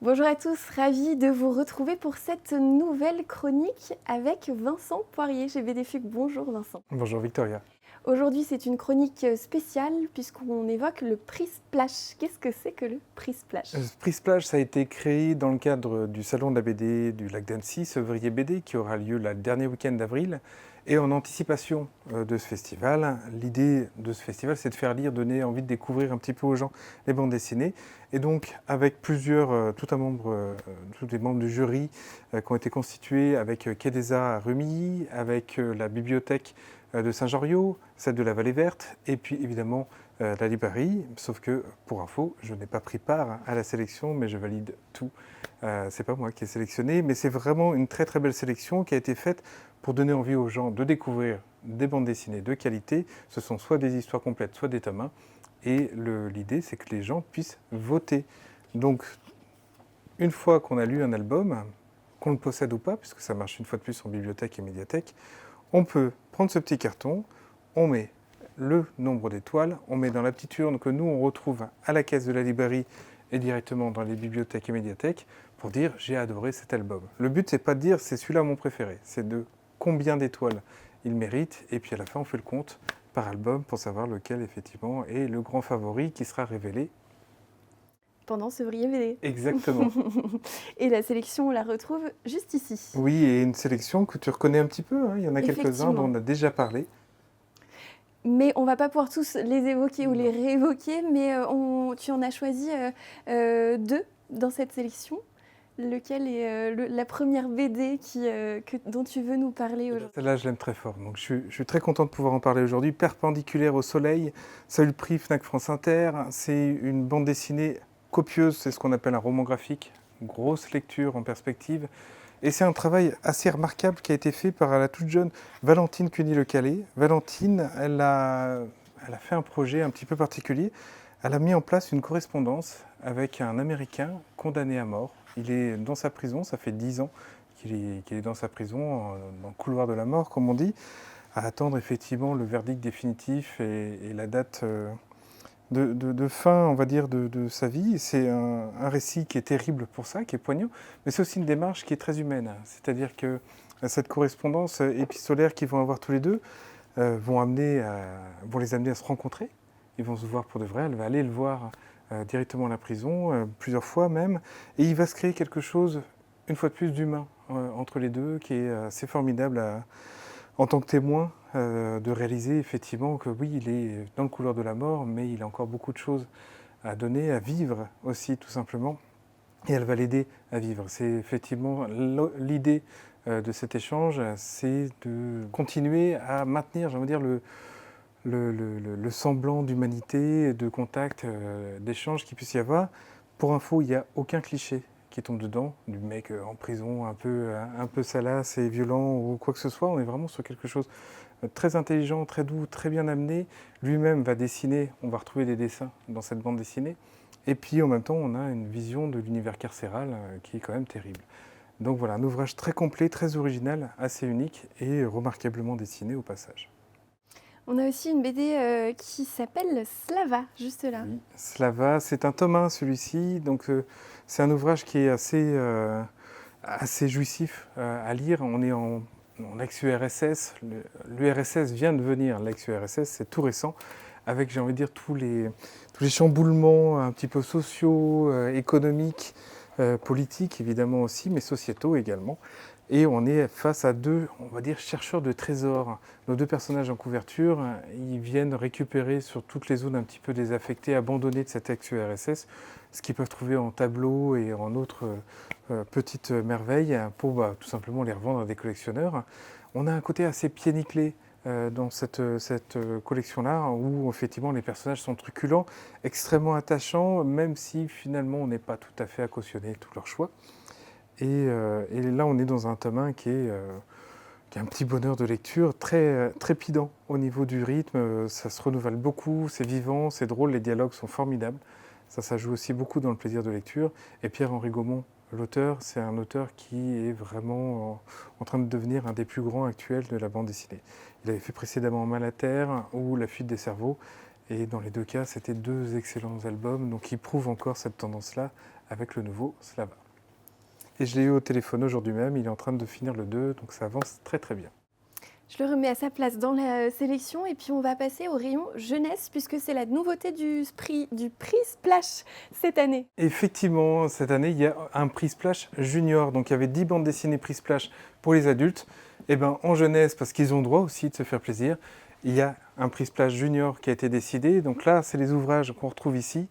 Bonjour à tous, ravie de vous retrouver pour cette nouvelle chronique avec Vincent Poirier chez BD-Fuc. Bonjour Vincent. Bonjour Victoria. Aujourd'hui c'est une chronique spéciale puisqu'on évoque le prix Splash. Qu'est-ce que c'est que le prix Splash? Prix Splash, ça a été créé dans le cadre du Salon de la BD du Lac d'Annecy, Sevrier BD, qui aura lieu le dernier week-end d'avril. Et en anticipation de ce festival, l'idée de ce festival, c'est de faire lire, donner envie de découvrir un petit peu aux gens les bandes dessinées. Et donc, avec tous les membres du jury qui ont été constitués, avec Quai des Arts à Rumilly, avec la bibliothèque de Saint-Joriot, celle de la Vallée Verte, et puis évidemment la librairie. Sauf que, pour info, je n'ai pas pris part à la sélection, mais je valide tout. C'est pas moi qui ai sélectionné, mais c'est vraiment une très très belle sélection qui a été faite pour donner envie aux gens de découvrir des bandes dessinées de qualité. Ce sont soit des histoires complètes, soit des tomes 1. Et l'idée, c'est que les gens puissent voter. Donc, une fois qu'on a lu un album, qu'on le possède ou pas, puisque ça marche une fois de plus en bibliothèque et médiathèque, on peut prendre ce petit carton, on met le nombre d'étoiles, on met dans la petite urne que nous, on retrouve à la caisse de la librairie et directement dans les bibliothèques et médiathèques pour dire « j'ai adoré cet album ». Le but, c'est pas de dire « c'est celui-là mon préféré », c'est de combien d'étoiles il mérite, et puis à la fin, on fait le compte par album pour savoir lequel, effectivement, est le grand favori qui sera révélé pendant Sevrier BD. Exactement. Et la sélection, on la retrouve juste ici. Oui, et une sélection que tu reconnais un petit peu, hein. Il y en a quelques-uns dont on a déjà parlé. Mais on ne va pas pouvoir tous les évoquer ou les réévoquer, mais tu en as choisi deux dans cette sélection. Lequel est la première BD dont tu veux nous parler aujourd'hui? Celle-là, je l'aime très fort. Donc, je suis très content de pouvoir en parler aujourd'hui. Perpendiculaire au soleil, ça a eu le prix Fnac France Inter. C'est une bande dessinée copieuse, c'est ce qu'on appelle un roman graphique. Grosse lecture en perspective. Et c'est un travail assez remarquable qui a été fait par la toute jeune Valentine Cuny-Le-Calais. Valentine, elle a fait un projet un petit peu particulier. Elle a mis en place une correspondance avec un Américain condamné à mort. Il est dans sa prison, ça fait 10 ans qu'il est dans sa prison, dans le couloir de la mort, comme on dit, à attendre effectivement le verdict définitif et la date de fin, on va dire, de sa vie. C'est un récit qui est terrible pour ça, qui est poignant, mais c'est aussi une démarche qui est très humaine. C'est-à-dire que cette correspondance épistolaire qu'ils vont avoir tous les deux vont les amener à se rencontrer. Ils vont se voir pour de vrai, elle va aller le voir directement à la prison, plusieurs fois même, et il va se créer quelque chose, une fois de plus, d'humain entre les deux, qui est assez formidable en tant que témoin, de réaliser effectivement que oui, il est dans le couloir de la mort, mais il a encore beaucoup de choses à donner, à vivre aussi, tout simplement, et elle va l'aider à vivre. C'est effectivement l'idée de cet échange, c'est de continuer à maintenir, j'ai envie de dire, le semblant d'humanité, de contact, d'échange qu'il puisse y avoir. Pour info, il n'y a aucun cliché qui tombe dedans, du mec en prison un peu salace et violent ou quoi que ce soit. On est vraiment sur quelque chose de très intelligent, très doux, très bien amené. Lui-même va dessiner, on va retrouver des dessins dans cette bande dessinée. Et puis en même temps, on a une vision de l'univers carcéral qui est quand même terrible. Donc voilà, un ouvrage très complet, très original, assez unique et remarquablement dessiné au passage. On a aussi une BD qui s'appelle Slava, juste là. Oui, Slava, c'est un tome 1 celui-ci, donc c'est un ouvrage qui est assez jouissif à lire. On est en ex-URSS, l'URSS vient de devenir l'ex-URSS, c'est tout récent, avec, j'ai envie de dire, tous les chamboulements un petit peu sociaux, économiques, politiques évidemment aussi, mais sociétaux également. Et on est face à deux, on va dire, chercheurs de trésors. Nos deux personnages en couverture, ils viennent récupérer sur toutes les zones un petit peu désaffectées, abandonnées de cette ex-URSS, ce qu'ils peuvent trouver en tableaux et en autres petites merveilles pour tout simplement les revendre à des collectionneurs. On a un côté assez pieds nickelés dans cette collection-là, où effectivement les personnages sont truculents, extrêmement attachants, même si finalement on n'est pas tout à fait à cautionner tous leurs choix. Et là, on est dans un tome 1 qui est un petit bonheur de lecture, très trépidant au niveau du rythme. Ça se renouvelle beaucoup, c'est vivant, c'est drôle, les dialogues sont formidables. Ça joue aussi beaucoup dans le plaisir de lecture. Et Pierre-Henri Gaumont, l'auteur, c'est un auteur qui est vraiment en train de devenir un des plus grands actuels de la bande dessinée. Il avait fait précédemment Mal à terre ou La fuite des cerveaux. Et dans les deux cas, c'était deux excellents albums, donc ils prouvent encore cette tendance-là avec le nouveau Slava. Et je l'ai eu au téléphone aujourd'hui même, il est en train de finir le 2, donc ça avance très très bien. Je le remets à sa place dans la sélection et puis on va passer au rayon jeunesse puisque c'est la nouveauté du prix Splash cette année. Effectivement, cette année, il y a un prix Splash Junior, donc il y avait 10 bandes dessinées prix Splash pour les adultes. Et bien en jeunesse, parce qu'ils ont le droit aussi de se faire plaisir, il y a un prix Splash Junior qui a été décidé. Donc là, c'est les ouvrages qu'on retrouve ici.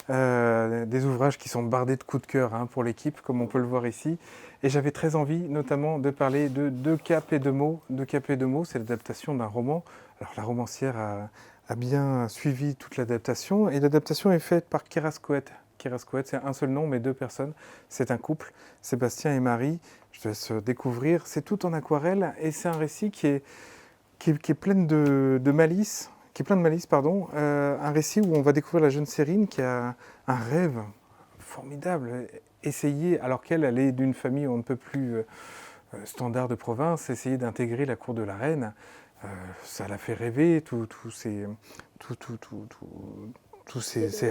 Des ouvrages qui sont bardés de coups de cœur pour l'équipe, comme on peut le voir ici. Et j'avais très envie, notamment, de parler de Deux Capes et Deux Mots. Deux Capes et Deux Mots, c'est l'adaptation d'un roman. Alors, la romancière a bien suivi toute l'adaptation. Et l'adaptation est faite par Keras Coët. Keras Coët, c'est un seul nom, mais deux personnes. C'est un couple, Sébastien et Marie. Je te laisse découvrir. C'est tout en aquarelle et c'est un récit qui est plein de malice. Un récit où on va découvrir la jeune Sérine qui a un rêve formidable, essayer, alors qu'elle est d'une famille où on ne peut plus standard de province, essayer d'intégrer la cour de la reine, ça la fait rêver, tous ces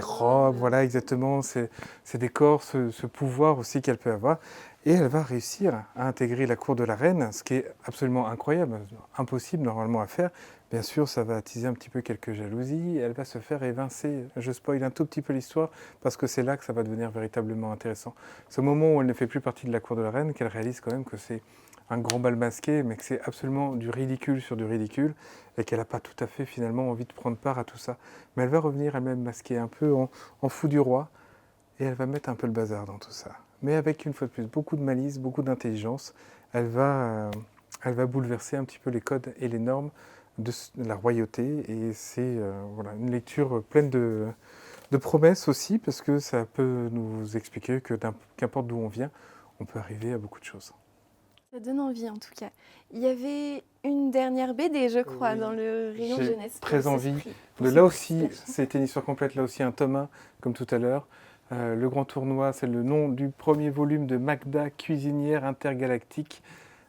robes, voilà exactement, ces décors, ce pouvoir aussi qu'elle peut avoir. Et elle va réussir à intégrer la cour de la reine, ce qui est absolument incroyable, impossible normalement à faire. Bien sûr, ça va attiser un petit peu quelques jalousies, elle va se faire évincer. Je spoil un tout petit peu l'histoire, parce que c'est là que ça va devenir véritablement intéressant. C'est au moment où elle ne fait plus partie de la cour de la reine qu'elle réalise quand même que c'est un grand bal masqué, mais que c'est absolument du ridicule sur du ridicule, et qu'elle n'a pas tout à fait finalement envie de prendre part à tout ça. Mais elle va revenir elle-même masquée un peu en fou du roi, et elle va mettre un peu le bazar dans tout ça. Mais avec, une fois de plus, beaucoup de malice, beaucoup d'intelligence, elle va bouleverser un petit peu les codes et les normes de la royauté. Et c'est voilà, une lecture pleine de promesses aussi, parce que ça peut nous expliquer que qu'importe d'où on vient, on peut arriver à beaucoup de choses. Ça donne envie en tout cas. Il y avait une dernière BD, je crois, dans le rayon jeunesse. J'ai très envie. Là aussi, c'était une histoire complète, là aussi un tome 1, comme tout à l'heure. Le Grand Tournoi, c'est le nom du premier volume de Magda, cuisinière intergalactique.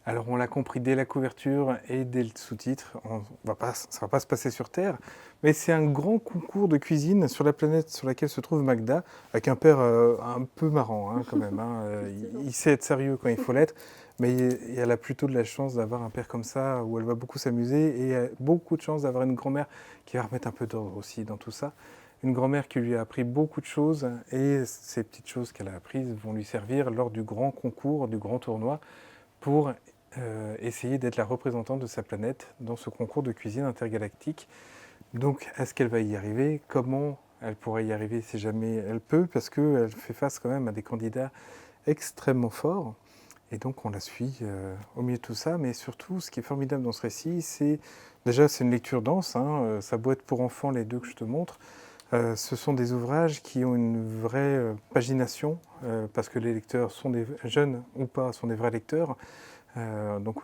Alors on l'a compris dès la couverture et dès le sous-titre, ça ne va pas se passer sur Terre, mais c'est un grand concours de cuisine sur la planète sur laquelle se trouve Magda, avec un père un peu marrant quand même. Il sait être sérieux quand il faut l'être, mais elle a plutôt de la chance d'avoir un père comme ça, où elle va beaucoup s'amuser, et elle a beaucoup de chance d'avoir une grand-mère qui va remettre un peu d'ordre aussi dans tout ça. Une grand-mère qui lui a appris beaucoup de choses, et ces petites choses qu'elle a apprises vont lui servir lors du grand concours, du grand tournoi, pour essayer d'être la représentante de sa planète dans ce concours de cuisine intergalactique. Donc, est-ce qu'elle va y arriver? Comment elle pourrait y arriver si jamais elle peut? Parce qu'elle fait face quand même à des candidats extrêmement forts. Et donc, on la suit au milieu de tout ça. Mais surtout, ce qui est formidable dans ce récit, c'est une lecture dense. Ça doit être pour enfants, les deux que je te montre. Ce sont des ouvrages qui ont une vraie pagination, parce que les lecteurs sont des jeunes ou pas, sont des vrais lecteurs. Donc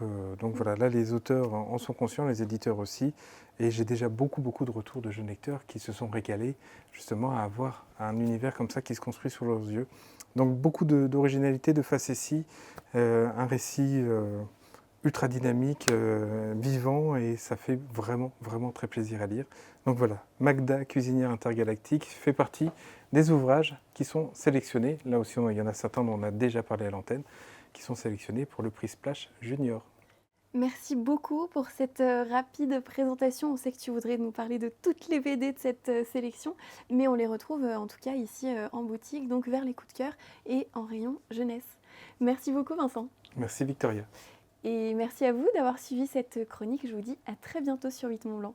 voilà, là les auteurs en sont conscients, les éditeurs aussi, et j'ai déjà beaucoup de retours de jeunes lecteurs qui se sont régalés justement à avoir un univers comme ça qui se construit sous leurs yeux. Donc beaucoup d'originalité, de facétie, un récit ultra dynamique, vivant, et ça fait vraiment très plaisir à lire. Donc voilà, Magda, cuisinière intergalactique, fait partie des ouvrages qui sont sélectionnés. Là aussi, il y en a certains dont on a déjà parlé à l'antenne, qui sont sélectionnés pour le prix Splash Junior. Merci beaucoup pour cette rapide présentation. On sait que tu voudrais nous parler de toutes les BD de cette sélection, mais on les retrouve en tout cas ici en boutique, donc vers les coups de cœur et en rayon jeunesse. Merci beaucoup Vincent. Merci Victoria. Et merci à vous d'avoir suivi cette chronique. Je vous dis à très bientôt sur 8 Mont Blanc.